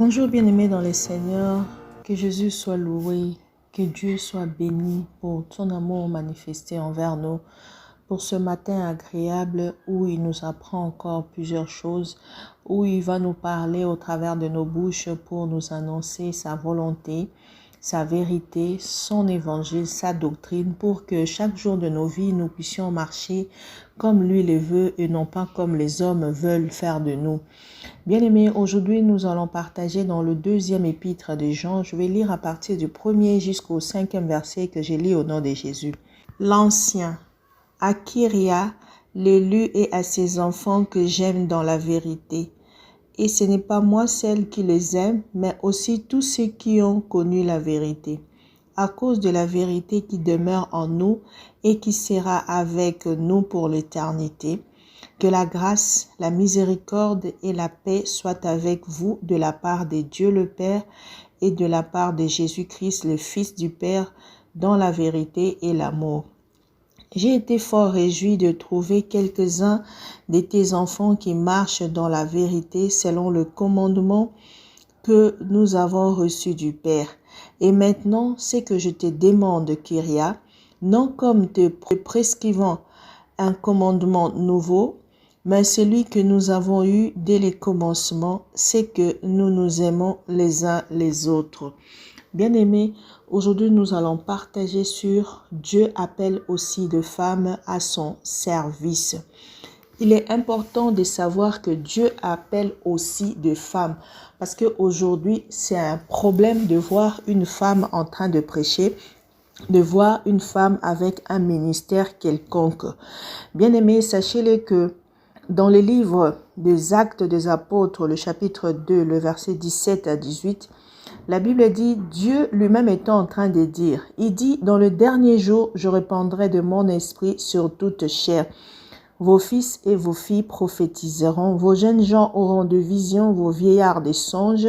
Bonjour bien-aimés dans le Seigneur, que Jésus soit loué, que Dieu soit béni pour son amour manifesté envers nous, pour ce matin agréable où il nous apprend encore plusieurs choses, où il va nous parler au travers de nos bouches pour nous annoncer sa volonté, sa vérité, son évangile, sa doctrine, pour que chaque jour de nos vies, nous puissions marcher comme lui le veut et non pas comme les hommes veulent faire de nous. Bien-aimés, aujourd'hui, nous allons partager dans le deuxième épître de Jean. Je vais lire à partir du 1er jusqu'au 5e verset que j'ai lu au nom de Jésus. L'Ancien, à Kyria, l'élu et à ses enfants que j'aime dans la vérité. Et ce n'est pas moi celle qui les aime, mais aussi tous ceux qui ont connu la vérité. À cause de la vérité qui demeure en nous et qui sera avec nous pour l'éternité. Que la grâce, la miséricorde et la paix soient avec vous de la part de Dieu le Père et de la part de Jésus-Christ, le Fils du Père, dans la vérité et l'amour. J'ai été fort réjoui de trouver quelques-uns de tes enfants qui marchent dans la vérité selon le commandement que nous avons reçu du Père. Et maintenant, c'est que je te demande, Kyria, non comme te prescrivant un commandement nouveau, mais celui que nous avons eu dès les commencements, c'est que nous nous aimons les uns les autres. Bien-aimés, aujourd'hui nous allons partager sur Dieu appelle aussi de femmes à son service. Il est important de savoir que Dieu appelle aussi de femmes parce qu'aujourd'hui c'est un problème de voir une femme en train de prêcher, de voir une femme avec un ministère quelconque. Bien-aimés, sachez-le que dans le livre des Actes des Apôtres, le chapitre 2, le verset 17 à 18, la Bible dit, Dieu lui-même étant en train de dire, il dit, dans le dernier jour, je répandrai de mon esprit sur toute chair. Vos fils et vos filles prophétiseront, vos jeunes gens auront de visions, vos vieillards des songes.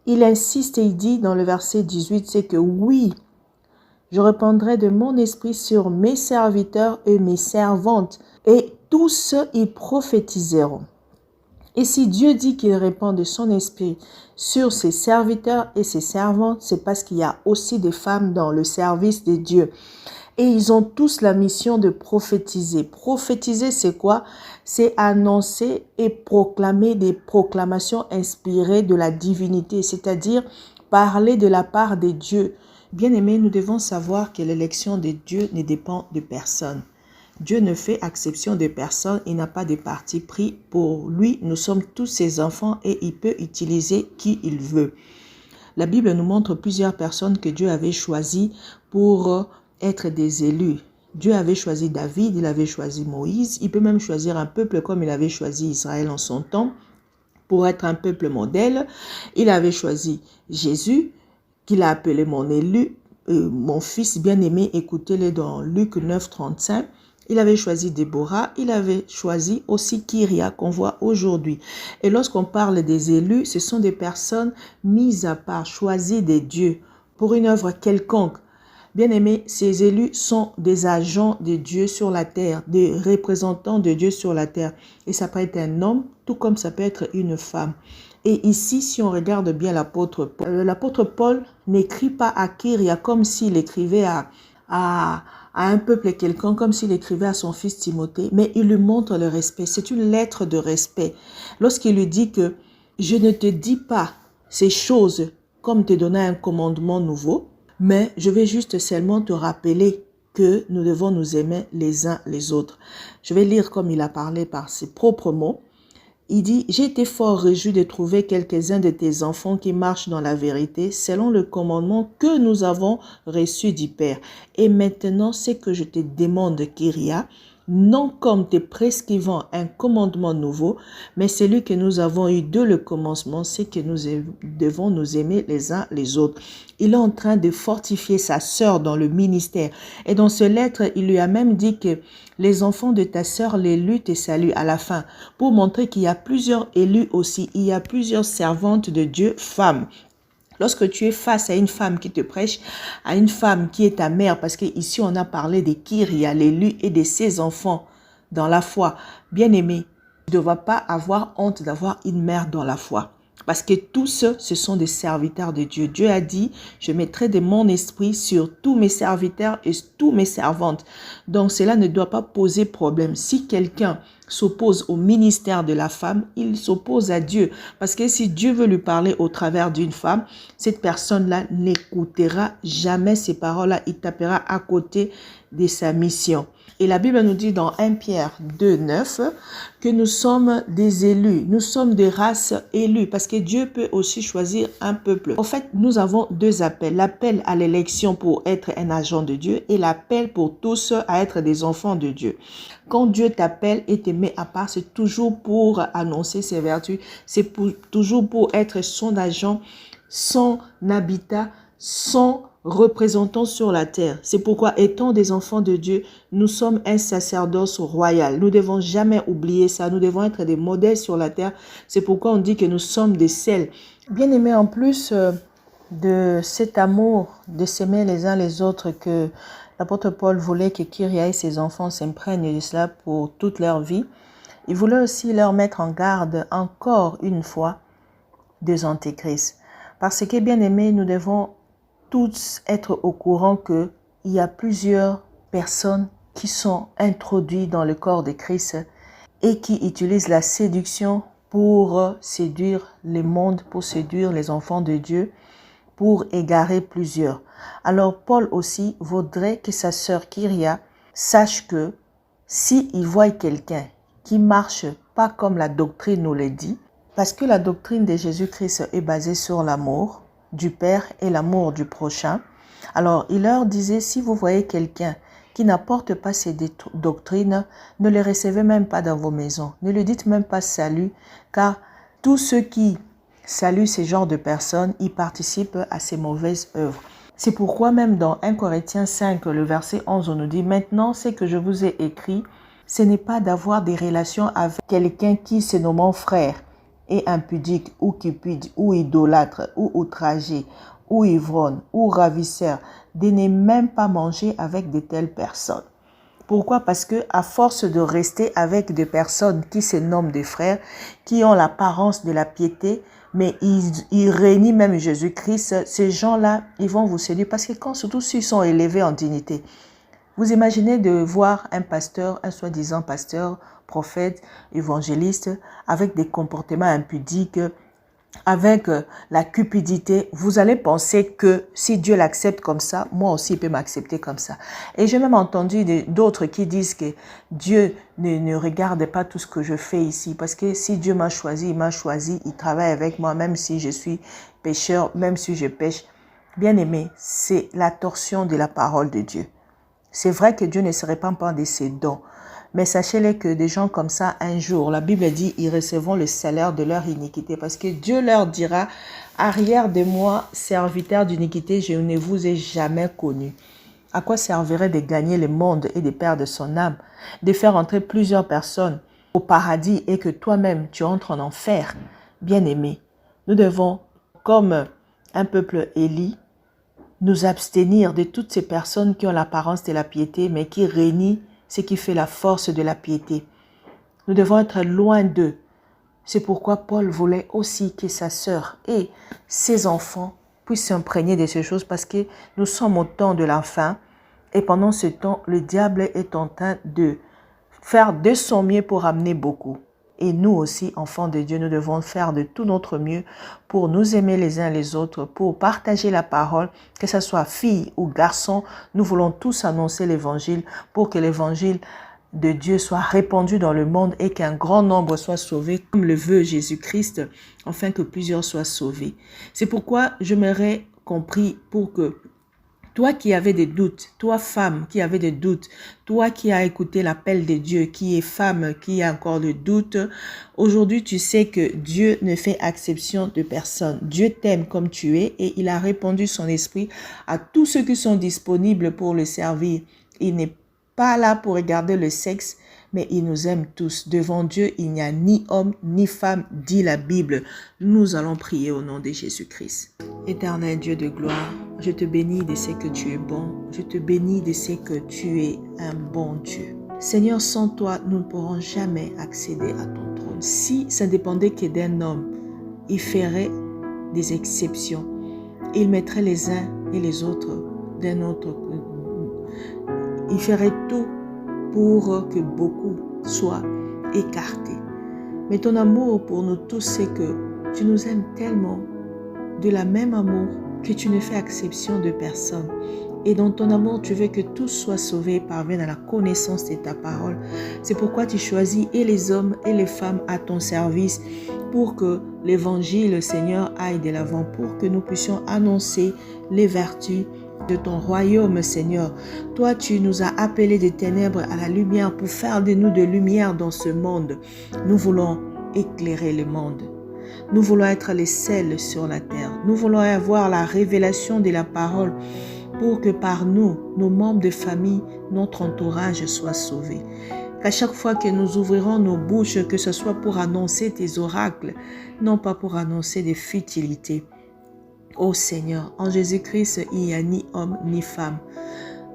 Il insiste et il dit dans le verset 18, c'est que oui, je répandrai de mon esprit sur mes serviteurs et mes servantes, et tous y prophétiseront. Et si Dieu dit qu'il répand de son esprit sur ses serviteurs et ses servantes, c'est parce qu'il y a aussi des femmes dans le service de Dieu. Et ils ont tous la mission de prophétiser. Prophétiser, c'est quoi? C'est annoncer et proclamer des proclamations inspirées de la divinité, c'est-à-dire parler de la part de Dieu. Bien-aimés, nous devons savoir que l'élection de Dieu ne dépend de personne. Dieu ne fait exception de personne, il n'a pas de parti pris. Pour lui, nous sommes tous ses enfants et il peut utiliser qui il veut. La Bible nous montre plusieurs personnes que Dieu avait choisies pour être des élus. Dieu avait choisi David, il avait choisi Moïse, il peut même choisir un peuple comme il avait choisi Israël en son temps pour être un peuple modèle. Il avait choisi Jésus, qu'il a appelé mon élu, mon fils bien-aimé, écoutez-le dans Luc 9, 35. Il avait choisi Déborah, il avait choisi aussi Kyria qu'on voit aujourd'hui. Et lorsqu'on parle des élus, ce sont des personnes mises à part, choisies de Dieu pour une œuvre quelconque. Bien-aimés, ces élus sont des agents de Dieu sur la terre, des représentants de Dieu sur la terre. Et ça peut être un homme, tout comme ça peut être une femme. Et ici, si on regarde bien l'apôtre Paul n'écrit pas à Kyria comme s'il écrivait à un peuple quelconque, comme s'il écrivait à son fils Timothée, mais il lui montre le respect. C'est une lettre de respect. Lorsqu'il lui dit que je ne te dis pas ces choses comme te donner un commandement nouveau, mais je vais juste seulement te rappeler que nous devons nous aimer les uns les autres. Je vais lire comme il a parlé par ses propres mots. Il dit, j'ai été fort réjoui de trouver quelques-uns de tes enfants qui marchent dans la vérité selon le commandement que nous avons reçu du Père. Et maintenant, c'est que je te demande, Kyria, non comme te prescrivant un commandement nouveau, mais celui que nous avons eu dès le commencement, c'est que nous devons nous aimer les uns les autres. Il est en train de fortifier sa sœur dans le ministère. Et dans ce lettre, il lui a même dit que les enfants de ta sœur, l'élu, te saluent à la fin, pour montrer qu'il y a plusieurs élus aussi. Il y a plusieurs servantes de Dieu, femmes. Lorsque tu es face à une femme qui te prêche, à une femme qui est ta mère, parce qu'ici on a parlé de Kyria, l'élu et de ses enfants dans la foi. Bien-aimé, tu ne dois pas avoir honte d'avoir une mère dans la foi. Parce que tous, ce sont des serviteurs de Dieu. Dieu a dit, je mettrai de mon esprit sur tous mes serviteurs et tous mes servantes. Donc, cela ne doit pas poser problème. Si quelqu'un s'oppose au ministère de la femme, il s'oppose à Dieu. Parce que si Dieu veut lui parler au travers d'une femme, cette personne-là n'écoutera jamais ces paroles-là. Il tapera à côté de sa mission. Et la Bible nous dit dans 1 Pierre 2, 9 que nous sommes des élus, nous sommes des races élues parce que Dieu peut aussi choisir un peuple. En fait, nous avons deux appels. L'appel à l'élection pour être un agent de Dieu et l'appel pour tous à être des enfants de Dieu. Quand Dieu t'appelle et te met à part, c'est toujours pour annoncer ses vertus, c'est toujours pour être son agent, son habitat, son représentant sur la terre. C'est pourquoi, étant des enfants de Dieu, nous sommes un sacerdoce royal. Nous ne devons jamais oublier ça. Nous devons être des modèles sur la terre. C'est pourquoi on dit que nous sommes des sels. Bien aimés, en plus de cet amour de s'aimer les uns les autres que l'apôtre Paul voulait que Kyria et ses enfants s'imprègnent de cela pour toute leur vie, il voulait aussi leur mettre en garde encore une fois des antéchrists. Parce que, bien aimés, nous devons tous être au courant qu'il y a plusieurs personnes qui sont introduites dans le corps de Christ et qui utilisent la séduction pour séduire le monde, pour séduire les enfants de Dieu, pour égarer plusieurs. Alors Paul aussi voudrait que sa sœur Kyria sache que s'il voit quelqu'un qui marche pas comme la doctrine nous le dit, parce que la doctrine de Jésus-Christ est basée sur l'amour du Père et l'amour du prochain. Alors, il leur disait, si vous voyez quelqu'un qui n'apporte pas ces doctrines, ne le recevez même pas dans vos maisons. Ne lui dites même pas salut, car tous ceux qui saluent ce genre de personnes, ils participent à ces mauvaises œuvres. C'est pourquoi même dans 1 Corinthiens 5, le verset 11, on nous dit, maintenant, ce que je vous ai écrit, ce n'est pas d'avoir des relations avec quelqu'un qui se nomme frère, et impudique, ou cupide, ou idolâtre, ou outragé, ou ivrogne, ou ravisseur, de ne même pas manger avec de telles personnes. Pourquoi? Parce que à force de rester avec des personnes qui se nomment des frères, qui ont l'apparence de la piété, mais ils renient même Jésus-Christ, ces gens-là, ils vont vous séduire parce que surtout s'ils sont élevés en dignité. Vous imaginez de voir un pasteur, un soi-disant pasteur, prophète, évangéliste, avec des comportements impudiques, avec la cupidité. Vous allez penser que si Dieu l'accepte comme ça, moi aussi il peut m'accepter comme ça. Et j'ai même entendu d'autres qui disent que Dieu ne regarde pas tout ce que je fais ici. Parce que si Dieu m'a choisi, il travaille avec moi, même si je suis pécheur, même si je pêche. Bien aimé, c'est la torsion de la parole de Dieu. C'est vrai que Dieu ne se répand pas de ses dons. Mais sachez-le que des gens comme ça, un jour, la Bible dit, ils recevront le salaire de leur iniquité. Parce que Dieu leur dira, arrière de moi, serviteur d'iniquité, je ne vous ai jamais connu. À quoi servirait de gagner le monde et de perdre son âme, de faire entrer plusieurs personnes au paradis et que toi-même, tu entres en enfer? Bien-aimé, nous devons, comme un peuple éli, nous abstenir de toutes ces personnes qui ont l'apparence de la piété, mais qui renient ce qui fait la force de la piété. Nous devons être loin d'eux. C'est pourquoi Paul voulait aussi que sa sœur et ses enfants puissent s'imprégner de ces choses parce que nous sommes au temps de la fin et pendant ce temps, le diable est en train de faire de son mieux pour amener beaucoup. Et nous aussi, enfants de Dieu, nous devons faire de tout notre mieux pour nous aimer les uns les autres, pour partager la parole, que ce soit fille ou garçon. Nous voulons tous annoncer l'évangile pour que l'évangile de Dieu soit répandu dans le monde et qu'un grand nombre soit sauvé, comme le veut Jésus-Christ, afin que plusieurs soient sauvés. C'est pourquoi je m'aurais compris pour que toi qui avais des doutes, toi femme qui avait des doutes, toi qui as écouté l'appel de Dieu, qui est femme, qui a encore des doutes, aujourd'hui tu sais que Dieu ne fait exception de personne. Dieu t'aime comme tu es et il a répandu son esprit à tous ceux qui sont disponibles pour le servir. Il n'est pas là pour regarder le sexe, mais il nous aime tous. Devant Dieu, il n'y a ni homme ni femme, dit la Bible. Nous allons prier au nom de Jésus-Christ. Éternel Dieu de gloire, je te bénis de ce que tu es bon. Je te bénis de ce que tu es un bon Dieu. Seigneur, sans toi, nous ne pourrons jamais accéder à ton trône. Si ça dépendait que d'un homme, il ferait des exceptions. Il mettrait les uns et les autres d'un autre. Il ferait tout pour que beaucoup soient écartés. Mais ton amour pour nous tous, c'est que tu nous aimes tellement, de la même amour, que tu ne fais exception de personne. Et dans ton amour, tu veux que tous soient sauvés et parviennent à la connaissance de ta parole. C'est pourquoi tu choisis et les hommes et les femmes à ton service pour que l'évangile, Seigneur, aille de l'avant, pour que nous puissions annoncer les vertus de ton royaume, Seigneur. Toi, tu nous as appelés des ténèbres à la lumière pour faire de nous de lumière dans ce monde. Nous voulons éclairer le monde. Nous voulons être les sels sur la terre. Nous voulons avoir la révélation de la parole pour que par nous, nos membres de famille, notre entourage soit sauvé. Qu'à chaque fois que nous ouvrirons nos bouches, que ce soit pour annoncer tes oracles, non pas pour annoncer des futilités. Ô Seigneur, en Jésus-Christ, il n'y a ni homme ni femme.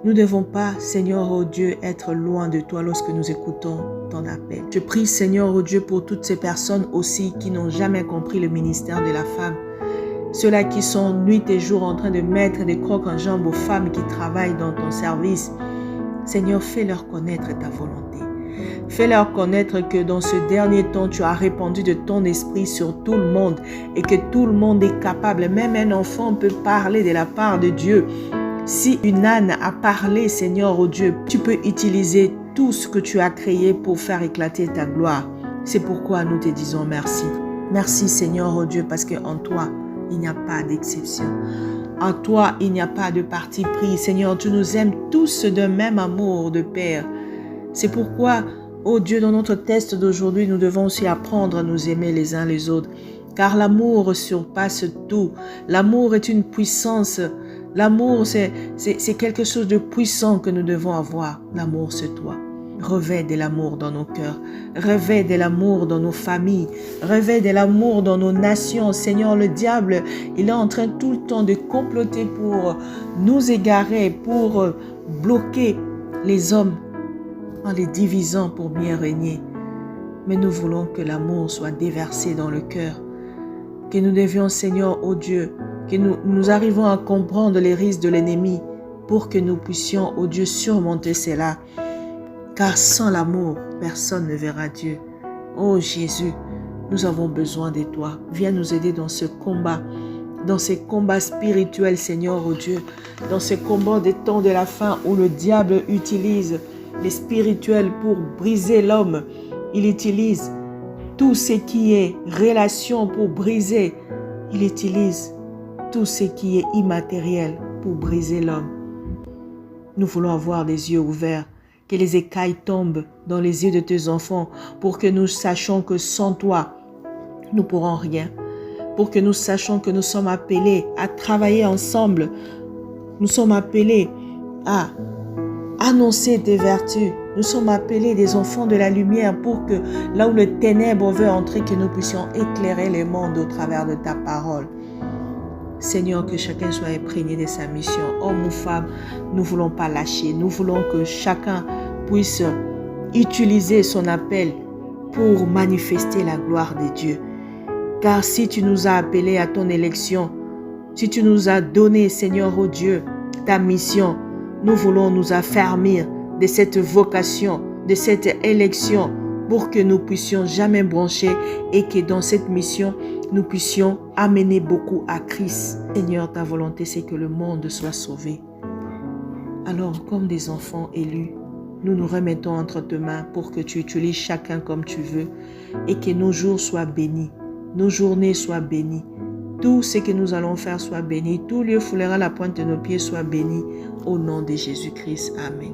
Nous ne devons pas, Seigneur, ô Dieu, être loin de toi lorsque nous écoutons ton appel. Je prie, Seigneur, ô Dieu, pour toutes ces personnes aussi qui n'ont jamais compris le ministère de la femme. Ceux-là qui sont nuit et jour en train de mettre des crocs en jambes aux femmes qui travaillent dans ton service. Seigneur, fais-leur connaître ta volonté. Fais-leur connaître que dans ce dernier temps, tu as répandu de ton esprit sur tout le monde et que tout le monde est capable. Même un enfant peut parler de la part de Dieu. Si une âne a parlé, Seigneur, ô Dieu, tu peux utiliser tout ce que tu as créé pour faire éclater ta gloire. C'est pourquoi nous te disons merci. Merci, Seigneur, ô Dieu, parce qu'en toi, il n'y a pas d'exception. En toi, il n'y a pas de parti pris. Seigneur, tu nous aimes tous d'un même amour de Père. C'est pourquoi, ô Dieu, dans notre test d'aujourd'hui, nous devons aussi apprendre à nous aimer les uns les autres. Car l'amour surpasse tout. L'amour est une puissance. L'amour, c'est quelque chose de puissant que nous devons avoir. L'amour, c'est toi. Revêt de l'amour dans nos cœurs, revêt de l'amour dans nos familles, revêt de l'amour dans nos nations. Seigneur, le diable, il est en train tout le temps de comploter pour nous égarer, pour bloquer les hommes en les divisant pour bien régner. Mais nous voulons que l'amour soit déversé dans le cœur, que nous devions, Seigneur, ô Dieu, que nous arrivons à comprendre les risques de l'ennemi pour que nous puissions, ô Dieu, surmonter cela. Car sans l'amour, personne ne verra Dieu. Oh Jésus, nous avons besoin de toi. Viens nous aider dans ce combat, dans ces combats spirituels, Seigneur, oh Dieu, dans ces combats des temps de la fin où le diable utilise les spirituels pour briser l'homme. Il utilise tout ce qui est relation pour briser. Il utilise tout ce qui est immatériel pour briser l'homme. Nous voulons avoir les yeux ouverts. Que les écailles tombent dans les yeux de tes enfants pour que nous sachions que sans toi, nous ne pourrons rien. Pour que nous sachions que nous sommes appelés à travailler ensemble. Nous sommes appelés à annoncer tes vertus. Nous sommes appelés des enfants de la lumière pour que là où le ténèbre veut entrer, que nous puissions éclairer le monde au travers de ta parole. Seigneur, que chacun soit imprégné de sa mission. Homme ou femme, nous ne voulons pas lâcher. Nous voulons que chacun puisse utiliser son appel pour manifester la gloire de Dieu. Car si tu nous as appelés à ton élection, si tu nous as donné, Seigneur, ô Dieu, ta mission, nous voulons nous affermir de cette vocation, de cette élection, pour que nous puissions jamais brancher et que dans cette mission, nous puissions amener beaucoup à Christ. Seigneur, ta volonté, c'est que le monde soit sauvé. Alors, comme des enfants élus, nous nous remettons entre tes mains pour que tu utilises chacun comme tu veux et que nos jours soient bénis, nos journées soient bénies. Tout ce que nous allons faire soit béni. Tout lieu foulera la pointe de nos pieds soit béni. Au nom de Jésus-Christ. Amen.